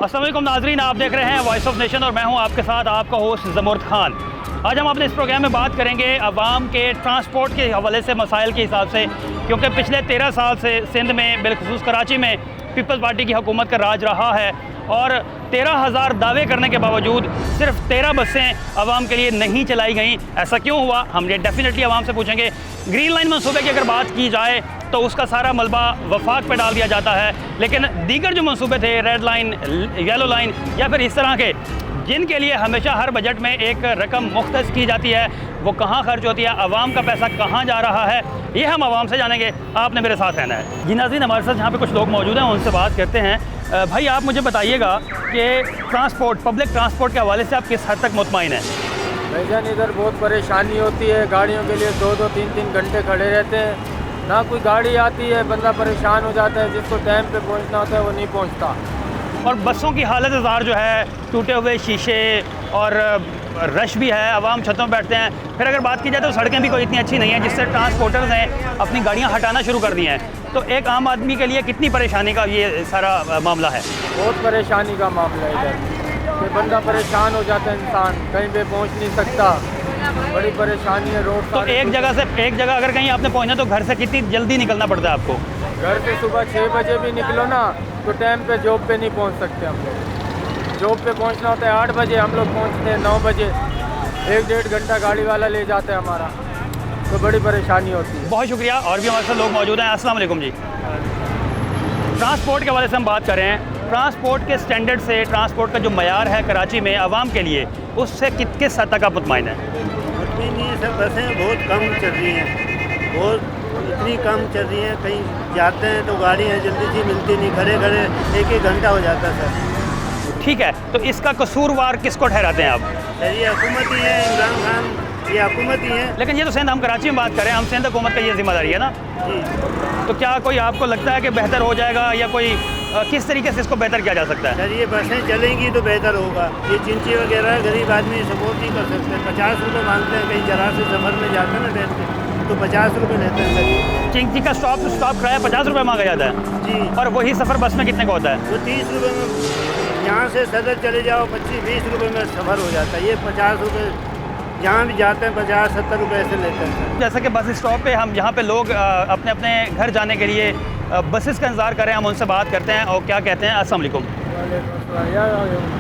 अस्सलाम वालेकुम नाज़रीन, आप देख रहे हैं वॉइस ऑफ नेशन और मैं हूं आपके साथ आपका होस्ट ज़मूर्द खान। आज हम अपने इस प्रोग्राम में बात करेंगे अवाम के ट्रांसपोर्ट के हवाले से मसाइल के हिसाब से, क्योंकि पिछले 13 साल से सिंध में बिलखुसूस कराची में पीपल्स पार्टी की हुकूमत का राज रहा है और 13,000 दावे करने के बावजूद सिर्फ 13 बसें आवाम के लिए नहीं चलाई गई। ऐसा क्यों हुआ, हम ये डेफिनेटली आवाम से पूछेंगे। ग्रीन लाइन मनसूबे की अगर बात की जाए तो उसका सारा मलबा वफाक पे डाल दिया जाता है, लेकिन दीगर जो मनसूबे थे, रेड लाइन, येलो लाइन या फिर इस तरह के जिनके लिए हमेशा हर बजट में एक रकम मुख्तस की जाती है, वो कहाँ खर्च होती है, आवाम का पैसा कहाँ जा रहा है, ये हम आवाम से जानेंगे। आपने मेरे साथ रहना है। जी नाज़रीन, हमारे साथ यहाँ पे कुछ लोग मौजूद हैं, उनसे बात करते हैं। भाई, आप मुझे बताइएगा कि ट्रांसपोर्ट, पब्लिक ट्रांसपोर्ट के हवाले से आप किस हद तक मुतमईन हैं? भाईजान, इधर बहुत परेशानी होती है। गाड़ियों के लिए 2-2, 3-3 घंटे खड़े रहते हैं, ना कोई गाड़ी आती है, बंदा परेशान हो जाता है। जिसको टाइम पे पहुंचना होता है वो नहीं पहुंचता। और बसों की हालत ज़ार जो है, टूटे हुए शीशे और रश भी है, आवाम छतों पर बैठते हैं। फिर अगर बात की जाए तो सड़कें भी कोई इतनी अच्छी नहीं है, जिससे ट्रांसपोर्टर्स हैं अपनी गाड़ियाँ हटाना शुरू कर दी हैं। तो एक आम आदमी के लिए कितनी परेशानी का ये सारा मामला है? बहुत परेशानी का मामला है इधर, कि बंदा परेशान हो जाता है, इंसान कहीं पे पहुंच नहीं सकता। बड़ी परेशानी है। रोड तो एक जगह से एक जगह अगर कहीं आपने पहुंचना तो घर से कितनी जल्दी निकलना पड़ता है आपको? घर से सुबह 6 बजे भी निकलो ना तो टाइम पे जॉब पे नहीं पहुंच सकते हम लोग। जॉब पे पहुंचना होता है 8 बजे, हम लोग पहुंचते हैं 9 बजे। 1-1.5 घंटा गाड़ी वाला ले जाता है हमारा, तो बड़ी परेशानी होती है। बहुत शुक्रिया। और भी हमारे साथ लोग मौजूद हैं। अस्सलाम वालेकुम जी। ट्रांसपोर्ट के हवाले से हम बात कर रहे हैं। ट्रांसपोर्ट के स्टैंडर्ड से, ट्रांसपोर्ट का जो मयार है कराची में आवाम के लिए, उससे किस हद तक आप मुतमईन हैं? नहीं, सब बसें बहुत कम चल रही हैं, बहुत इतनी कम चल रही हैं। कहीं जाते हैं तो गाड़ियाँ जल्दी से मिलती नहीं, खड़े खड़े 1-1 घंटा हो जाता है सर। ठीक है, तो इसका कसूरवार किसको ठहराते हैं आप? सर, ये हुकूमत ही है, इमरान खान, ये हुकूमत ही है। लेकिन ये तो सिंध, हम कराची में बात करें, हम सिंध हुकूमत का ये जिम्मेदारी है ना। जी, तो क्या कोई आपको लगता है कि बेहतर हो जाएगा, या कोई किस तरीके से इसको बेहतर किया जा सकता है? सर, ये बसें चलेंगी तो बेहतर होगा। ये चिंची वगैरह गरीब आदमी सपोर्ट नहीं कर सकते। 50 रुपये मांगते हैं, कहीं जरा से सफ़र में जाते हैं ना ट्रेन के, तो 50 रुपये लेते हैं सर। चिंकी का स्टॉप किराया 50 रुपये मांगा जाता है जी, और वही सफ़र बस में कितने का होता है? वो 30 रुपये में, यहाँ से सदर चले जाओ 25-20 रुपये में सफ़र हो जाता है। ये 50 रुपये, जहाँ भी जाते हैं 50-70 रुपये ऐसे लेते हैं। जैसा कि बस स्टॉप पे हम यहाँ पे लोग अपने अपने घर जाने के लिए बसेस का इंतज़ार करें, हम उनसे बात करते हैं और क्या कहते हैं। अस्सलाम वालेकुम। यार,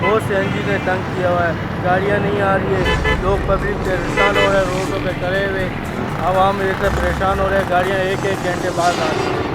बहुत से एनजी ने तंग किया हुआ है, गाड़ियाँ नहीं आ रही है, लोग पब्लिक परेशान हो रहे हैं, रोडों पे खड़े हुए आवाम इतने परेशान हो रहे हैं। गाड़ियाँ 1-1 घंटे बाद आ रही है।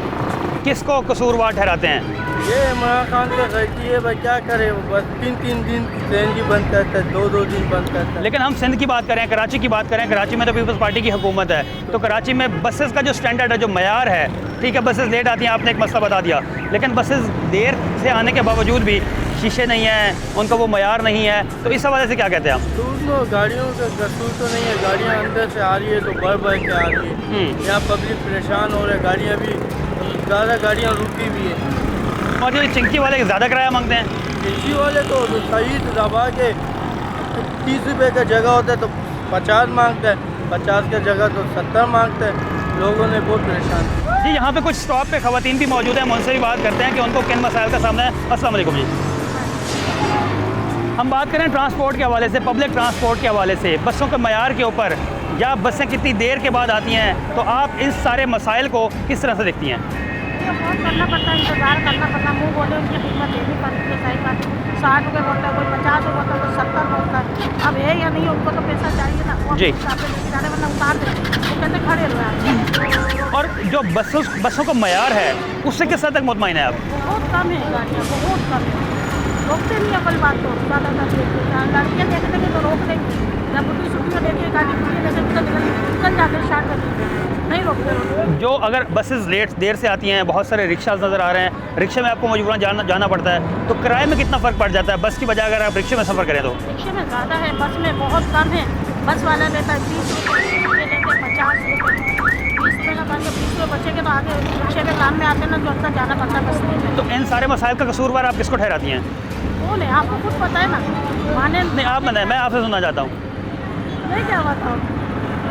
किसको कसूरवार ठहराते हैं? ये इमरान खान की गलती है भाई, क्या करे। बस 3-3 दिन ट्रेन की बंद करता है, 2-2 दिन बंद करता है। लेकिन हम सिंध की बात करें, कराची की बात करें, कराची में तो पीपल्स पार्टी की हुकूमत है, तो कराची में बसेस का जो स्टैंडर्ड है, जो मयार है, ठीक है, बसेस लेट आती हैं, आपने एक मसला बता दिया, लेकिन बसेस देर से आने के बावजूद भी शीशे नहीं हैं, उनका वो मयार नहीं है, तो इस हवाले से क्या कहते हैं आप? तो गाड़ियों का कसूर तो नहीं है, गाड़ियाँ अंदर से आ रही है तो बढ़ के आ रही है। यहाँ पब्लिक परेशान हो रहे हैं, गाड़ियाँ भी ज़्यादा गाड़ियाँ रुकी भी है। और जो चिंकी वाले ज़्यादा किराया मांगते हैं? चिंकी वाले तो सही दबा के 30 रुपये का जगह होता है तो 50 मांगते हैं, 50 का जगह तो 70 मांगते हैं। लोगों ने बहुत परेशान किया। जी, यहाँ पे कुछ स्टॉप पे ख़वातीन भी मौजूद हैं, हम उनसे भी बात करते हैं कि उनको किन मसाइल का सामना है। अस्सलाम वालेकुम जी। हम बात करें ट्रांसपोर्ट के हवाले से, पब्लिक ट्रांसपोर्ट के हवाले से, बसों के मयार के ऊपर, या बसें कितनी देर के बाद आती हैं, तो आप इन सारे मसाइल को किस तरह से देखती हैं? बहुत करना पड़ता है, इंतज़ार करना पड़ता है, मुँह बोले उनकी खिदमत देनी पड़ती है। सही बात, 60 रुपये बोलता है, कोई 50 रुपये बोलता है, कोई 70 बोलता है। अब है या नहीं, उनको तो पैसा चाहिए ना, वो जी। हिसाब से लेके जाने, वरना उतार देते, वो कहते खड़े रहो। और जो बसों का मयार है, उससे किस हद तक मुतमईन है आप? बहुत कम है गाड़ियाँ, बहुत कम है, रोकते नहीं है। कोई बात तो ज़्यादातर लड़कियाँ देख लेंगे तो रोक लेंगे, जब उनकी छुट्टियाँ देखिए गाड़ी खुली जैसे निकल जाते हैं, स्टार्ट कर देते हैं, नहीं रोकते। जो अगर बसेस देर से आती हैं, बहुत सारे रिक्शाज नज़र आ रहे हैं, रिक्शे में आपको मजबूरन जाना पड़ता है, तो किराए में कितना फ़र्क पड़ जाता है बस की बजाय अगर आप रिक्शे में सफ़र करें तो? रिक्शे में ज़्यादा है, बस में बहुत कम है। बस वाला लेता है 30 रुपये, लेते हैं 50 रुपये, 20 रुपये का काम, 20 रुपये बच्चे के तो आगे रिक्शे के काम में आते हैं ना, जो अंदर जाना पड़ता है बस में। तो इन सारे मसाइल का कसूरवार आप किसको ठहराती हैं? बोले आपको खुद पता है ना, माने नहीं, आप बताएं, मैं आपसे सुनना चाहता हूँ। नहीं क्या बताओ।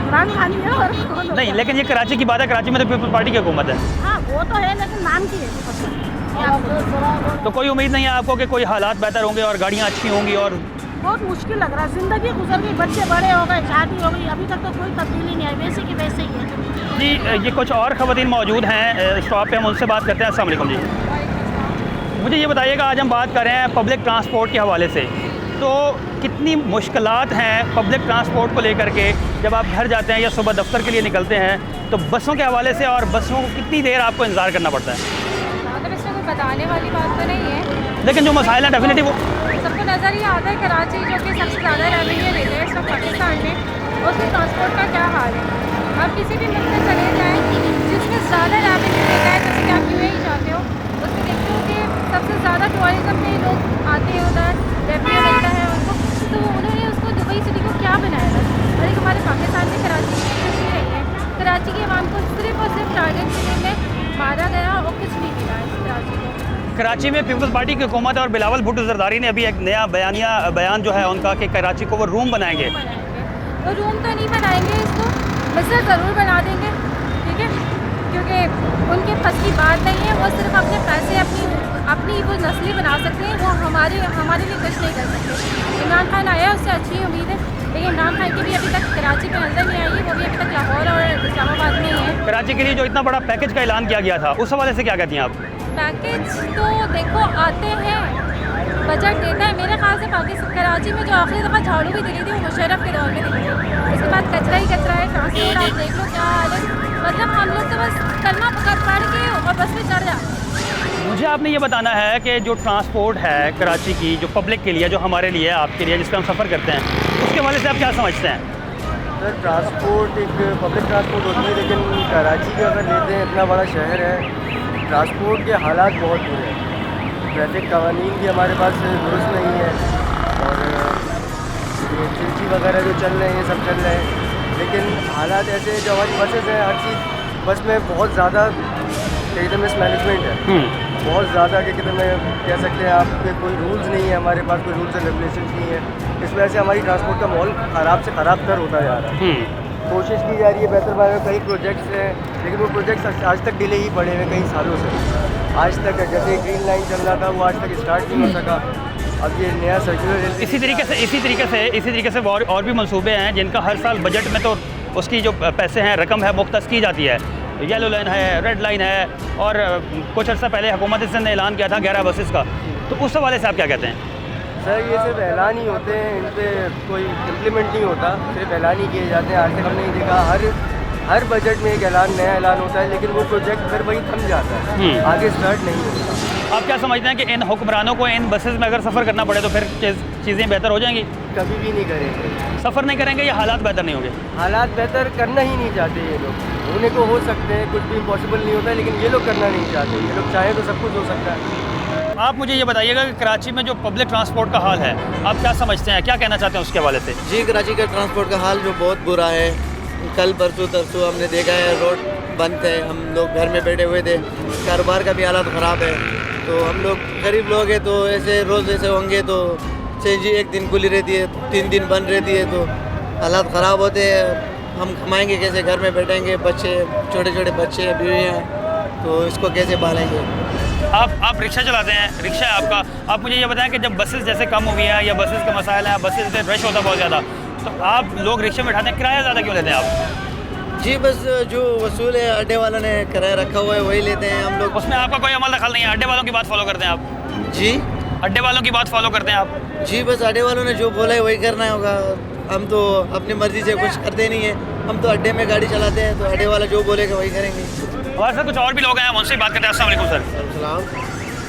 इमरान खान ही है और कौन नहीं, लेकिन ये कराची की बात है, कराची में तो पीपल्स पार्टी की हुकूमत है। हाँ वो तो है, लेकिन नाम की है पीपल्स पार्टी। ये आपको तो कोई उम्मीद नहीं है आपको कि कोई हालात बेहतर होंगे और गाड़ियाँ अच्छी होंगी? और बहुत मुश्किल लग रहा है, ज़िंदगी गुजर गई, बच्चे बड़े हो गए, शादी हो गई, अभी तक तो कोई तब्दीली नहीं आई, वैसे की वैसे ही है। जी, ये कुछ और ख़वातीन मौजूद हैं स्टॉप पे, हम उनसे बात करते हैं। अस्सलाम वालेकुम जी, मुझे ये बताइएगा, आज हम बात कर रहे हैं पब्लिक ट्रांसपोर्ट के हवाले से, तो कितनी मुश्किलात हैं पब्लिक ट्रांसपोर्ट को लेकर के जब आप घर जाते हैं या सुबह दफ्तर के लिए निकलते हैं, तो बसों के हवाले से, और बसों को कितनी देर आपको इंतज़ार करना पड़ता है? मतलब इसमें कोई बताने वाली बात तो नहीं है, लेकिन जो मसाइल हैं डेफिनेटली वो सबको नज़र ही आता है। कराची जो कि सबसे ज़्यादा रेवेन्यू लेता है इस वक्त पाकिस्तान में, उसमें ट्रांसपोर्ट का क्या हाल है। आप किसी भी मुल्क में चले जाएँ, जिसमें ज़्यादा रेवेन्यू लेता है, जैसे कि आप UAE जाते हो, उसमें देखते हो कि सबसे ज़्यादा टूरिज़्म में लोग आते हैं, उधर रेवेन्यू मिलता है उनको, तो उन्होंने उसको दुबई सिटी को क्या बनाया था। और एक हमारे पाकिस्तान में कराची की जी रही है, कराची के अवाम को सिर्फ और सिर्फ टारगेट सिटी में मारा गया और कुछ नहीं मिला इस कराची को। कराची में पीपल्स पार्टी की हुकूमत है और बिलावल भुट्टो जरदारी ने अभी एक नया बयान जो है उनका कि कराची को वो रूम बनाएंगे। तो रूम तो नहीं बनाएंगे, इसको मिसर ज़रूर बना देंगे, ठीक है, क्योंकि उनके बस की बात नहीं है। वो सिर्फ अपने पैसे अपनी वो नस्ली बना सकते हैं, वो हमारे लिए कुछ नहीं कर सकते। इमरान खान आया, उससे अच्छी उम्मीद है, लेकिन इमरान खान की भी अभी तक कराची में नजर नहीं आई है, वो भी अभी तक लाहौर और इस्लामाबाद में ही है। कराची के लिए जो इतना बड़ा पैकेज का ऐलान किया गया था, उस हवाले से क्या कहती हैं आप? पैकेज तो देखो आते हैं, बजट देता है। मेरे ख्याल से पाकिस्तान कराची में जो आखिरी दफ़ा झाड़ू भी दिली थी वो मुशर्रफ के दौर में दिली थी, उसके बाद कचरा ही कचरा है। ट्रांसपोर्ट आप देख लो क्या हाल है, मतलब हम लोग तो बस कलमा पढ़ के और बस में चढ़ जाते हैं। मुझे आपने ये बताना है कि जो ट्रांसपोर्ट है कराची की, जो पब्लिक के लिए, जो हमारे लिए, आपके लिए, जिसका हम सफ़र करते हैं, उसके हवाले से आप क्या समझते हैं? सर ट्रांसपोर्ट एक पब्लिक ट्रांसपोर्ट होती है, लेकिन कराची का अगर लेते हैं, इतना बड़ा शहर है, ट्रांसपोर्ट के हालात बहुत बुरे हैं। ट्रैफिक कवानीन भी हमारे पास दुरुस्त नहीं है, और ये चिल्ची वगैरह जो चल रहे हैं, ये सब चल रहे हैं, लेकिन हालात ऐसे हैं, जो हमारी बसेस हैं, हर चीज़ बस में बहुत ज़्यादा एकदम मिसमैनेजमेंट है, बहुत ज़्यादा कि कहते हैं, कह सकते हैं आपके कोई रूल्स नहीं है, हमारे पास कोई रूल्स एंड रेगुलेशन नहीं है। इस वजह से हमारी ट्रांसपोर्ट का माहौल ख़राब से ख़राब तर होता जा रहा है। कोशिश की जा रही है बेहतर बनाने में, कई प्रोजेक्ट्स हैं, लेकिन वो प्रोजेक्ट्स आज तक डिले ही पड़े हैं कई सालों से। आज तक जैसे ग्रीन लाइन चल रहा था, वो आज तक स्टार्ट नहीं हो सका। अब ये नया सर्कुलर इसी तरीके से और भी मंसूबे हैं जिनका हर साल बजट में तो उसकी जो पैसे हैं, रकम है, मुख्तस की जाती है। येलो लाइन है, रेड लाइन है, और कुछ अर्सा पहले हुकूमत हिंद ने ऐलान किया था 11 बसेस का, तो उस हवाले से आप क्या कहते हैं? सर ये सिर्फ ऐलान ही होते हैं, इन पर कोई इम्प्लीमेंट नहीं होता, सिर्फ ऐलान ही किए जाते हैं। आज तक हमने नहीं देखा, हर बजट में एक नया ऐलान होता है, लेकिन वो प्रोजेक्ट फिर वही थम जाता है, आगे स्टार्ट नहीं होता। आप क्या समझते हैं कि इन हुक्मरानों को इन बसेस में अगर सफ़र करना पड़े तो फिर चीज़ें बेहतर हो जाएंगी? कभी भी नहीं करेंगे, सफ़र नहीं करेंगे या हालात बेहतर नहीं होंगे? हालात बेहतर करना ही नहीं चाहते ये लोग। होने को हो सकते हैं, कुछ भी इम्पॉसिबल नहीं होता है, लेकिन ये लोग करना नहीं चाहते। ये लोग चाहे तो सब कुछ हो सकता है। आप मुझे ये बताइएगा कि कराची में जो पब्लिक ट्रांसपोर्ट का हाल है, आप क्या समझते हैं, क्या कहना चाहते हैं उसके हवाले से? जी, कराची का ट्रांसपोर्ट का हाल जो बहुत बुरा है। कल परसों तरसों हमने देखा है, रोड बंद थे, हम लोग घर में बैठे हुए थे, कारोबार का भी हालत ख़राब है। तो हम लोग गरीब लोग हैं, तो ऐसे रोज़ ऐसे होंगे तो जी एक दिन खुली रहती है, 3 दिन बंद रहती है, तो हालात ख़राब होते हैं। हम कमाएंगे कैसे, घर में बैठेंगे, बच्चे छोटे छोटे बच्चे बीवियाँ, तो इसको कैसे पालेंगे? आप रिक्शा चलाते हैं, रिक्शा है आपका, आप मुझे ये बताएं कि जब बसेस जैसे कम हुई हैं या बसेस का मसाइल है, बसेस से रश होता बहुत ज़्यादा, तो आप लोग रिक्शे में बैठाते हैं, किराया ज़्यादा क्यों लेते हैं आप? जी, बस जो वसूल है अड्डे वालों ने किराया रखा हुआ है वही लेते हैं हम लोग। उसमें आपका कोई अमल दखल नहीं है, अड्डे वालों की बात फॉलो करते हैं आप? जी, अड्डे वालों की बात फॉलो करते हैं आप? जी, बस अड्डे वालों ने जो बोला है वही करना होगा। हम तो अपनी मर्ज़ी से कुछ करते नहीं है, हम तो अड्डे में गाड़ी चलाते हैं, तो अड्डे वाला जो बोलेगा वही करेंगे। हमारे साथ कुछ और भी लोग हैं, हम उनसे बात करते हैं। अस्सलाम वालेकुम सर। सलाम।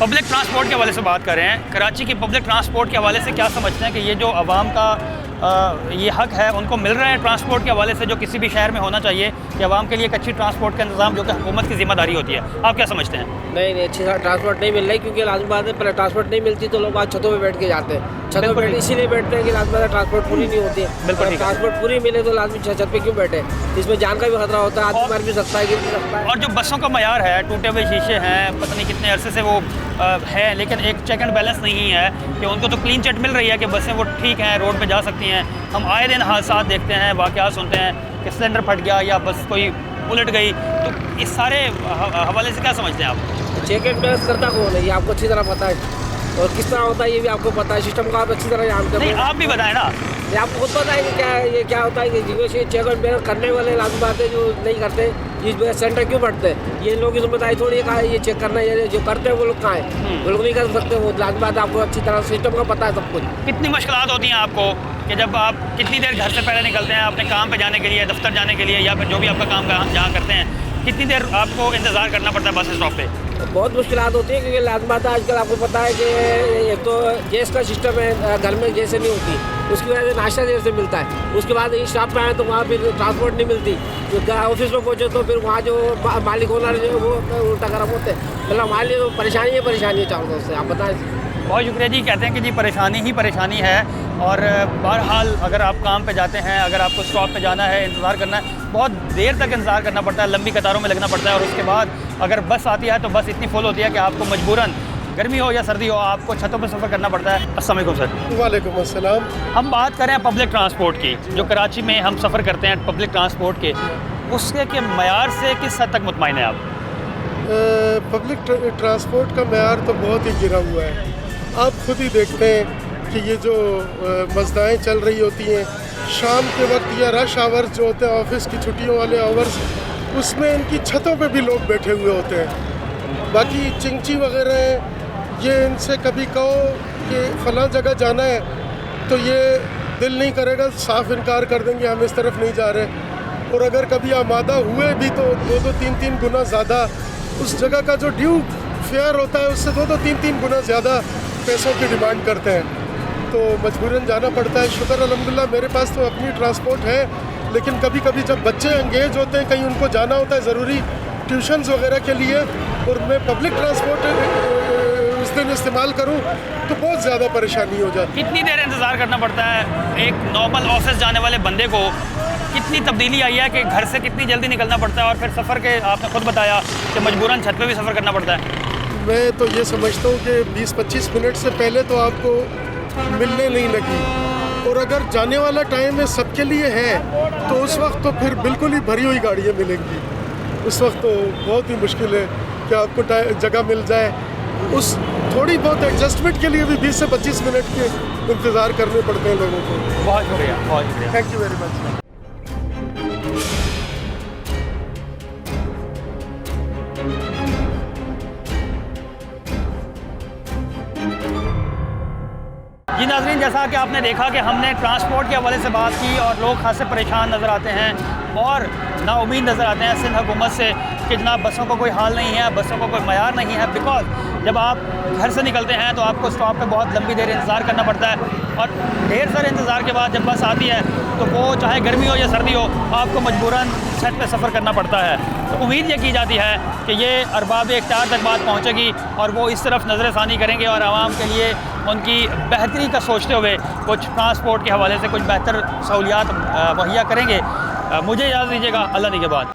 पब्लिक ट्रांसपोर्ट के हवाले से बात कर रहे हैं। कराची की पब्लिक ट्रांसपोर्ट के हवाले से क्या समझते हैं कि ये जो आवाम का ये हक है उनको मिल रहा है ट्रांसपोर्ट के हवाले से, जो किसी भी शहर में होना चाहिए कि आवाम के लिए एक अच्छी ट्रांसपोर्ट का इंतजाम जो कि हुकूमत की जिम्मेदारी होती है, आप क्या समझते हैं? नहीं, अच्छी ट्रांसपोर्ट नहीं मिल रही, क्योंकि लाजमी बात है, पहले ट्रांसपोर्ट नहीं मिलती तो लोग आज छतों पे बैठ के जाते हैं। छतों पे इसीलिए बैठते हैं कि लाजमी बात है ट्रांसपोर्ट पूरी नहीं होती है। बिल्कुल, ट्रांसपोर्ट पूरी मिले तो लाजमी छत पे क्यों बैठे? इसमें जान का भी खतरा होता है, आदमी मर भी सकता है, गिर भी सकता है। और जो बसों का मयार है, टूटे हुए शीशे हैं, पता नहीं कितने अरसे से वो है, लेकिन एक चेक एंड बैलेंस नहीं है कि उनको तो क्लीन चिट मिल रही है कि बसें वो ठीक हैं, रोड पे जा सकती हैं। हम आए दिन हादसा देखते हैं, वाक़यात सुनते हैं कि सिलेंडर फट गया या बस कोई उलट गई, तो इस सारे हवाले से क्या समझते हैं आप? चेक एंड बैलेंस करता कौन है ये आपको अच्छी तरह पता है, और किस तरह होता है ये भी आपको पता है, सिस्टम का आप अच्छी तरह जानते नहीं, हैं। आप भी बताएं ना। ये आपको खुद पता है कि क्या है, ये क्या होता है कि जिसमें से चेक एंड बैलेंस करने वाले लाजमी बात है, जो नहीं करते ये सेंटर क्यों बढ़ते हैं, ये लोग की जिम्मेदारी थोड़ी है कहा ये चेक करना, ये जो करते हैं वो लोग कहाँ हैं, वो लोग नहीं कर सकते, वो लाजमी बात है आपको अच्छी तरह सिस्टम का पता है सब कुछ। कितनी मुश्किलात होती हैं आपको कि जब आप कितनी देर घर से पहले निकलते हैं अपने काम पे जाने के लिए, दफ्तर जाने के लिए, या फिर जो भी आपका काम जहाँ करते हैं, कितनी देर आपको इंतज़ार करना पड़ता है बस स्टॉप पे? बहुत मुश्किलात होती है क्योंकि लाजमी बात है आजकल आपको पता है कि एक तो गैस का सिस्टम है, घर में गैस नहीं होती, उसकी वजह से नाश्ता देर से मिलता है, उसके बाद स्टॉप पे आए तो वहाँ फिर ट्रांसपोर्ट नहीं मिलती, ऑफिस में पहुँचे तो फिर वहाँ जो मालिक ओनर जो है वो उल्टा गर्म होते हैं, मतलब हमारे लिए तो परेशानी है चारों तरफ से। आप बताएं। बहुत शुक्रिया जी। कहते हैं कि जी परेशानी ही परेशानी है, और बहरहाल अगर आप काम पे जाते हैं, अगर आपको स्टॉप पे जाना है, इंतज़ार करना है, बहुत देर तक इंतज़ार करना पड़ता है, लंबी कतारों में लगना पड़ता है, और उसके बाद अगर बस आती है तो बस इतनी फुल होती है कि आपको मजबूरन गर्मी हो या सर्दी हो आपको छतों पर सफ़र करना पड़ता है। अस्सलाम वालेकुम सर। वालेकुम अस्सलाम। हम बात करें पब्लिक ट्रांसपोर्ट की, जो कराची में हम सफ़र करते हैं पब्लिक ट्रांसपोर्ट के, उसके के मयार से किस हद तक मुतमईन हैं आप? पब्लिक ट्रांसपोर्ट का मयार तो बहुत ही गिरा हुआ है। आप खुद ही देखते हैं कि ये जो मज़दाएँ चल रही होती हैं शाम के वक्त या रश आवर्स जो होते हैं, ऑफिस की छुट्टियों वाले आवर्स, उसमें इनकी छतों पे भी लोग बैठे हुए होते हैं। बाकी चिंची वगैरह ये इनसे कभी कहो कि फ़लाँ जगह जाना है तो ये दिल नहीं करेगा, साफ इनकार कर देंगे हम इस तरफ नहीं जा रहे। और अगर कभी आमादा हुए भी तो 2-3 गुना ज़्यादा उस जगह का जो ड्यू फेयर होता है उससे 2-3 गुना ज़्यादा पैसों की डिमांड करते हैं, तो मजबूरन जाना पड़ता है। शुक्र अल्हम्दुलिल्लाह मेरे पास तो अपनी ट्रांसपोर्ट है, लेकिन कभी कभी जब बच्चे एंगेज होते हैं, कहीं उनको जाना होता है ज़रूरी ट्यूशन्स वगैरह के लिए, और मैं पब्लिक ट्रांसपोर्ट उस दिन इस्तेमाल करूं तो बहुत ज़्यादा परेशानी हो जाती है। कितनी देर इंतज़ार करना पड़ता है एक नॉर्मल ऑफिस जाने वाले बंदे को? कितनी तब्दीली आई है कि घर से कितनी जल्दी निकलना पड़ता है, और फिर सफ़र के आपने खुद बताया कि मजबूरन छत पे भी सफ़र करना पड़ता है। मैं तो ये समझता हूँ कि 20-25 मिनट से पहले तो आपको मिलने नहीं लगी, और अगर जाने वाला टाइम है सबके लिए है तो उस वक्त तो फिर बिल्कुल ही भरी हुई गाड़ियाँ मिलेंगी। उस वक्त तो बहुत ही मुश्किल है कि आपको जगह मिल जाए। उस थोड़ी बहुत एडजस्टमेंट के लिए भी 20 से 25 मिनट के इंतज़ार करने पड़ते हैं लोगों को। बहुत शुक्रिया, बहुत शुक्रिया। Thank you very much. जी नाज़रीन, जैसा कि आपने देखा कि हमने ट्रांसपोर्ट के हवाले से बात की और लोग खासे परेशान नज़र आते हैं और नाउमीद नज़र आते हैं सिंध हुकूमत से कि जनाब बसों का कोई हाल नहीं है, बसों का कोई मयार नहीं है। बिकॉज जब आप घर से निकलते हैं तो आपको स्टॉप पे बहुत लंबी देर इंतज़ार करना पड़ता है, और ढेर सारे इंतज़ार के बाद जब बस आती है तो वो चाहे गर्मी हो या सर्दी हो आपको मजबूरन छत पे सफ़र करना पड़ता है। तो उम्मीद ये की जाती है कि ये अरबाब इख्तियार तक बात पहुँचेगी और वो इस तरफ नज़रसानी करेंगे और आवाम के लिए उनकी बेहतरी का सोचते हुए कुछ ट्रांसपोर्ट के हवाले से कुछ बेहतर सहूलियात मुहैया करेंगे। मुझे इजाज़त दीजिएगा, अल्लाह निगहबान।